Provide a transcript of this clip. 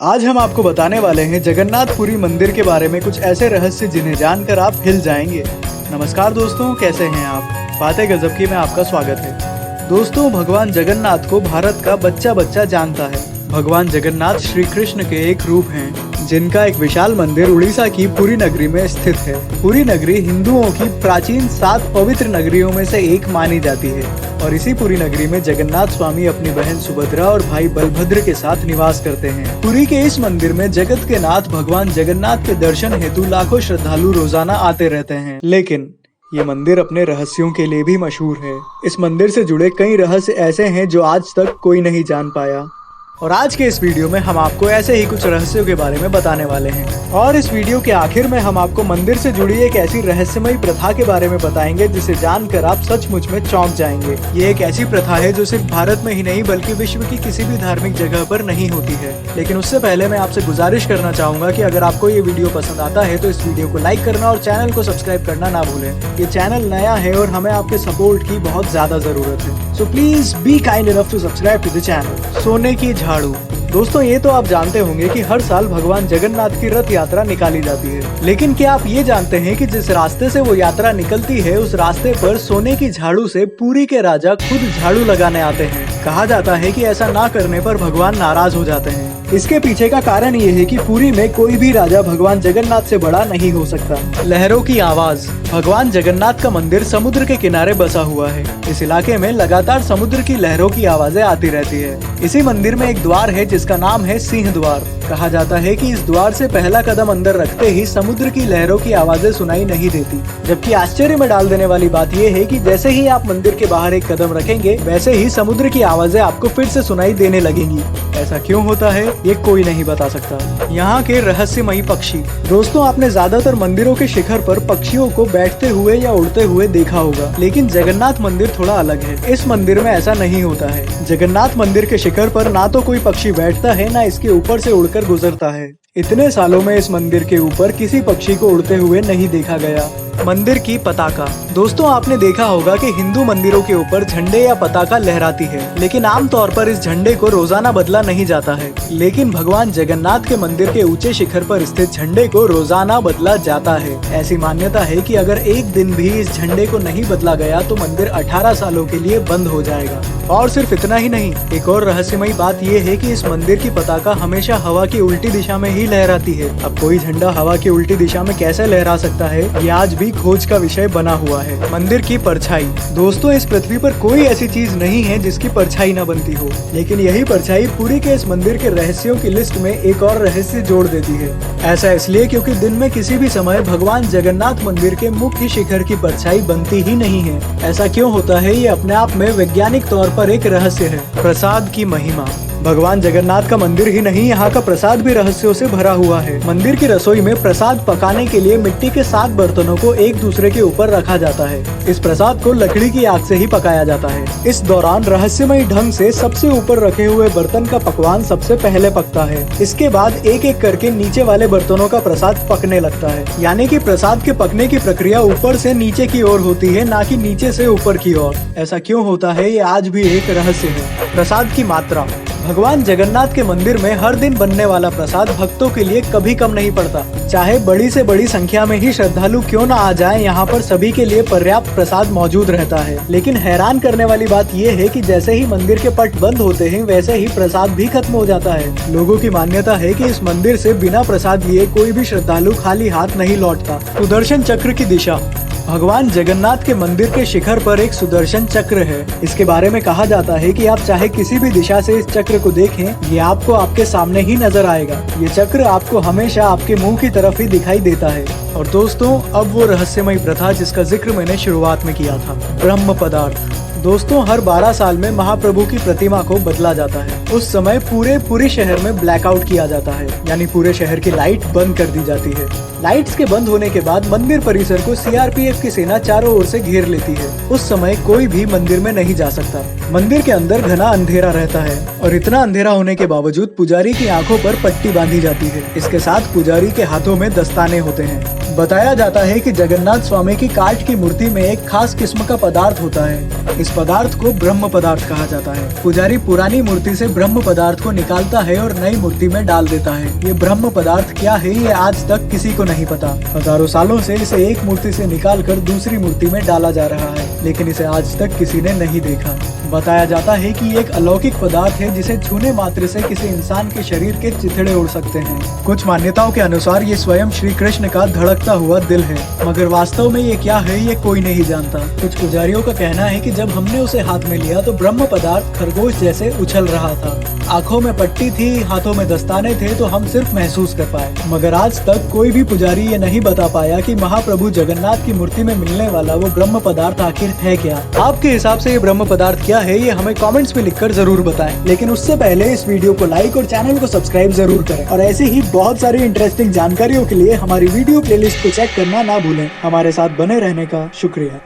आज हम आपको बताने वाले हैं जगन्नाथपुरी मंदिर के बारे में कुछ ऐसे रहस्य जिन्हें जानकर आप हिल जाएंगे। नमस्कार दोस्तों, कैसे हैं आप? बातें गजब की में आपका स्वागत है। दोस्तों, भगवान जगन्नाथ को भारत का बच्चा बच्चा जानता है। भगवान जगन्नाथ श्री कृष्ण के एक रूप हैं, जिनका एक विशाल मंदिर उड़ीसा की पुरी नगरी में स्थित है। पुरी नगरी हिंदुओं की प्राचीन 7 पवित्र नगरियों में से एक मानी जाती है और इसी पुरी नगरी में जगन्नाथ स्वामी अपनी बहन सुभद्रा और भाई बलभद्र के साथ निवास करते हैं। पुरी के इस मंदिर में जगत के नाथ भगवान जगन्नाथ के दर्शन हेतु लाखों श्रद्धालु रोजाना आते रहते हैं। लेकिन ये मंदिर अपने रहस्यों के लिए भी मशहूर है। इस मंदिर से जुड़े कई रहस्य ऐसे हैं जो आज तक कोई नहीं जान पाया। और आज के इस वीडियो में हम आपको ऐसे ही कुछ रहस्यों के बारे में बताने वाले हैं। और इस वीडियो के आखिर में हम आपको मंदिर से जुड़ी एक ऐसी रहस्यमयी प्रथा के बारे में बताएंगे जिसे जानकर आप सचमुच में चौंक जाएंगे। ये एक ऐसी प्रथा है जो सिर्फ भारत में ही नहीं बल्कि विश्व की किसी भी धार्मिक जगह पर नहीं होती है। लेकिन उससे पहले मैं आपसे गुजारिश करना चाहूंगा कि अगर आपको ये वीडियो पसंद आता है तो इस वीडियो को लाइक करना और चैनल को सब्सक्राइब करना ना भूलें। ये चैनल नया है और हमें आपके सपोर्ट की बहुत ज्यादा जरूरत है। So please be kind enough to subscribe to the channel. सोने की झाड़ू। दोस्तों, ये तो आप जानते होंगे कि हर साल भगवान जगन्नाथ की रथ यात्रा निकाली जाती है। लेकिन क्या आप ये जानते हैं कि जिस रास्ते से वो यात्रा निकलती है उस रास्ते पर सोने की झाड़ू से पुरी के राजा खुद झाड़ू लगाने आते हैं। कहा जाता है कि ऐसा ना करने पर भगवान नाराज हो जाते हैं। इसके पीछे का कारण ये है कि पुरी में कोई भी राजा भगवान जगन्नाथ से बड़ा नहीं हो सकता। लहरों की आवाज। भगवान जगन्नाथ का मंदिर समुद्र के किनारे बसा हुआ है। इस इलाके में लगातार समुद्र की लहरों की आवाजें आती रहती है। इसी मंदिर में एक द्वार है जिसका नाम है सिंह द्वार। कहा जाता है कि इस द्वार से पहला कदम अंदर रखते ही समुद्र की लहरों की आवाजें सुनाई नहीं देती। जबकि आश्चर्य में डाल देने वाली बात यह है कि जैसे ही आप मंदिर के बाहर एक कदम रखेंगे वैसे ही समुद्र की आवाजें आपको फिर से सुनाई देने लगेंगी। ऐसा क्यों होता है ये कोई नहीं बता सकता। यहाँ के रहस्यमयी पक्षी। दोस्तों, आपने ज्यादातर मंदिरों के शिखर पर पक्षियों को बैठते हुए या उड़ते हुए देखा होगा, लेकिन जगन्नाथ मंदिर थोड़ा अलग है। इस मंदिर में ऐसा नहीं होता है। जगन्नाथ मंदिर के शिखर पर ना तो कोई पक्षी बैठता है, ना इसके ऊपर से उड़कर गुजरता है। इतने सालों में इस मंदिर के ऊपर किसी पक्षी को उड़ते हुए नहीं देखा गया। मंदिर की पताका। दोस्तों, आपने देखा होगा कि हिंदू मंदिरों के ऊपर झंडे या पताका लहराती है, लेकिन आमतौर पर इस झंडे को रोजाना बदला नहीं जाता है। लेकिन भगवान जगन्नाथ के मंदिर के ऊंचे शिखर पर स्थित झंडे को रोजाना बदला जाता है। ऐसी मान्यता है कि अगर एक दिन भी इस झंडे को नहीं बदला गया तो मंदिर 18 सालों के लिए बंद हो जाएगा। और सिर्फ इतना ही नहीं, एक और रहस्यमयी बात यह है कि इस मंदिर की पताका हमेशा हवा की उल्टी दिशा में ही लहराती है। अब कोई झंडा हवा की उल्टी दिशा में कैसे लहरा सकता है, ये आज भी खोज का विषय बना हुआ है। मंदिर की परछाई। दोस्तों, इस पृथ्वी पर कोई ऐसी चीज नहीं है जिसकी परछाई न बनती हो, लेकिन यही परछाई पुरी के इस मंदिर के रहस्यों की लिस्ट में एक और रहस्य जोड़ देती है। ऐसा इसलिए क्योंकि दिन में किसी भी समय भगवान जगन्नाथ मंदिर के मुख्य शिखर की परछाई बनती ही नहीं है। ऐसा क्यों होता है, ये अपने आप में वैज्ञानिक तौर पर एक रहस्य है। प्रसाद की महिमा। भगवान जगन्नाथ का मंदिर ही नहीं, यहाँ का प्रसाद भी रहस्यों से भरा हुआ है। मंदिर की रसोई में प्रसाद पकाने के लिए मिट्टी के 7 बर्तनों को एक दूसरे के ऊपर रखा जाता है। इस प्रसाद को लकड़ी की आग से ही पकाया जाता है। इस दौरान रहस्यमयी ढंग से सबसे ऊपर रखे हुए बर्तन का पकवान सबसे पहले पकता है। इसके बाद एक एक करके नीचे वाले बर्तनों का प्रसाद पकने लगता है। यानी कि प्रसाद के पकने की प्रक्रिया ऊपर से नीचे की ओर होती है, ना कि नीचे से ऊपर की ओर। ऐसा क्यों होता है, ये आज भी एक रहस्य है। प्रसाद की मात्रा। भगवान जगन्नाथ के मंदिर में हर दिन बनने वाला प्रसाद भक्तों के लिए कभी कम नहीं पड़ता। चाहे बड़ी से बड़ी संख्या में ही श्रद्धालु क्यों न आ जाएं, यहाँ पर सभी के लिए पर्याप्त प्रसाद मौजूद रहता है। लेकिन हैरान करने वाली बात ये है कि जैसे ही मंदिर के पट बंद होते हैं वैसे ही प्रसाद भी खत्म हो जाता है। लोगों की मान्यता है कि इस मंदिर से बिना प्रसाद लिए कोई भी श्रद्धालु खाली हाथ नहीं लौटता। सुदर्शन चक्र की दिशा। भगवान जगन्नाथ के मंदिर के शिखर पर एक सुदर्शन चक्र है। इसके बारे में कहा जाता है कि आप चाहे किसी भी दिशा से इस चक्र को देखें, ये आपको आपके सामने ही नजर आएगा। ये चक्र आपको हमेशा आपके मुंह की तरफ ही दिखाई देता है। और दोस्तों, अब वो रहस्यमयी प्रथा जिसका जिक्र मैंने शुरुआत में किया था, ब्रह्म पदार्थ। दोस्तों, हर 12 साल में महाप्रभु की प्रतिमा को बदला जाता है। उस समय पूरे शहर में ब्लैकआउट किया जाता है, यानी पूरे शहर की लाइट बंद कर दी जाती है। लाइट्स के बंद होने के बाद मंदिर परिसर को सीआरपीएफ की सेना चारों ओर से घेर लेती है। उस समय कोई भी मंदिर में नहीं जा सकता। मंदिर के अंदर घना अंधेरा रहता है और इतना अंधेरा होने के बावजूद पुजारी की आंखों पर पट्टी बांधी जाती है। इसके साथ पुजारी के हाथों में दस्ताने होते हैं। बताया जाता है कि जगन्नाथ स्वामी की काठ की मूर्ति में एक खास किस्म का पदार्थ होता है। इस पदार्थ को ब्रह्म पदार्थ कहा जाता है। पुजारी पुरानी मूर्ति से ब्रह्म पदार्थ को निकालता है और नई मूर्ति में डाल देता है। ये ब्रह्म पदार्थ क्या है ये आज तक किसी को नहीं पता। हजारों सालों से इसे एक मूर्ति से निकालकर दूसरी मूर्ति में डाला जा रहा है, लेकिन इसे आज तक किसी ने नहीं देखा। बताया जाता है कि एक अलौकिक पदार्थ है जिसे छूने मात्र से किसी इंसान के शरीर के चिथड़े उड़ सकते हैं। कुछ मान्यताओं के अनुसार ये स्वयं श्री कृष्ण का धड़कता हुआ दिल है, मगर वास्तव में ये क्या है ये कोई नहीं जानता। कुछ पुजारियों का कहना है कि जब हमने उसे हाथ में लिया तो ब्रह्म पदार्थ खरगोश जैसे उछल रहा था। आंखों में पट्टी थी, हाथों में दस्ताने थे, तो हम सिर्फ महसूस कर पाए। मगर आज तक कोई भी पुजारी ये नहीं बता पाया कि महाप्रभु जगन्नाथ की मूर्ति में मिलने वाला वो ब्रह्म पदार्थ आखिर है क्या। आपके हिसाब से ये ब्रह्म पदार्थ क्या है ये हमें कमेंट्स में लिखकर जरूर बताएं। लेकिन उससे पहले इस वीडियो को लाइक और चैनल को सब्सक्राइब जरूर करें। और ऐसी ही बहुत सारी इंटरेस्टिंग जानकारियों के लिए हमारी वीडियो प्लेलिस्ट को चेक करना ना भूलें। हमारे साथ बने रहने का शुक्रिया।